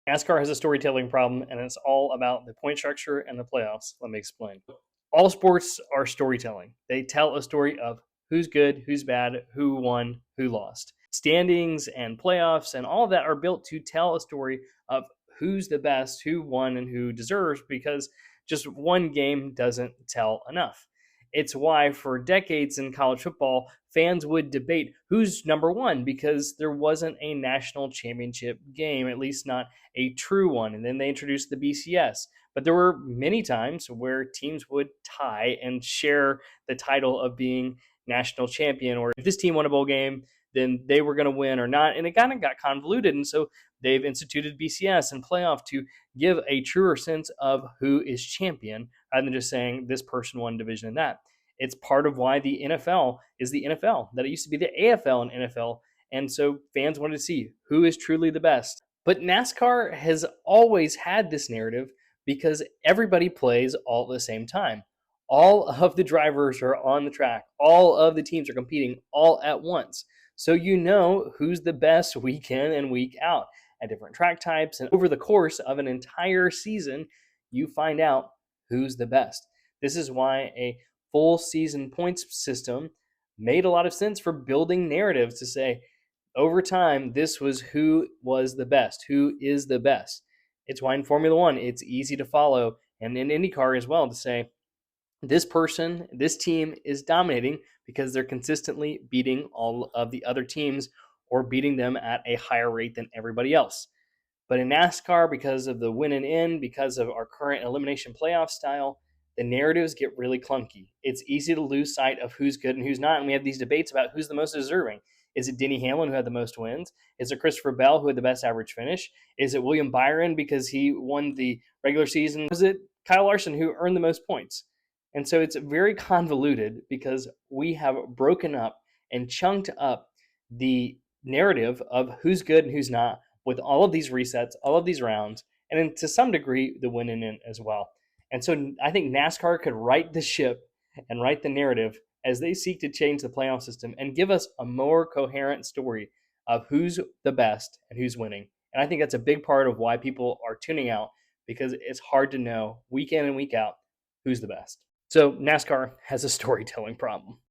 NASCAR has a storytelling problem, and it's all about the point structure and the playoffs. Let me explain. All sports are storytelling. They tell a story of who's good, who's bad, who won, who lost. Standings and playoffs and all of that are built to tell a story of who's the best, who won, and who deserves, because just one game doesn't tell enough. It's why for decades in college football, fans would debate who's number one because there wasn't a national championship game, at least not a true one. And then they introduced the BCS. But there were many times where teams would tie and share the title of being national champion, or if this team won a bowl game, then they were going to win or not. And it kind of got convoluted. And so they've instituted BCS and playoff to give a truer sense of who is champion rather than just saying this person won division and that. It's part of why the NFL is the NFL, that it used to be the AFL and NFL. And so fans wanted to see who is truly the best. But NASCAR has always had this narrative because everybody plays all at the same time. All of the drivers are on the track, all of the teams are competing all at once. So you know who's the best week in and week out at different track types. And over the course of an entire season, you find out who's the best. This is why a full season points system made a lot of sense for building narratives to say, over time, this was who was the best, who is the best. It's why in Formula One, it's easy to follow, and in IndyCar as well, to say, this person, this team is dominating because they're consistently beating all of the other teams or beating them at a higher rate than everybody else. But in NASCAR, because of the win and in, because of our current elimination playoff style, the narratives get really clunky. It's easy to lose sight of who's good and who's not. And we have these debates about who's the most deserving. Is it Denny Hamlin who had the most wins? Is it Christopher Bell who had the best average finish? Is it William Byron because he won the regular season? Was it Kyle Larson who earned the most points? And so it's very convoluted because we have broken up and chunked up the narrative of who's good and who's not with all of these resets, all of these rounds, and then to some degree, the win and in as well. And so I think NASCAR could right the ship and write the narrative as they seek to change the playoff system and give us a more coherent story of who's the best and who's winning. And I think that's a big part of why people are tuning out, because it's hard to know week in and week out who's the best. So NASCAR has a storytelling problem.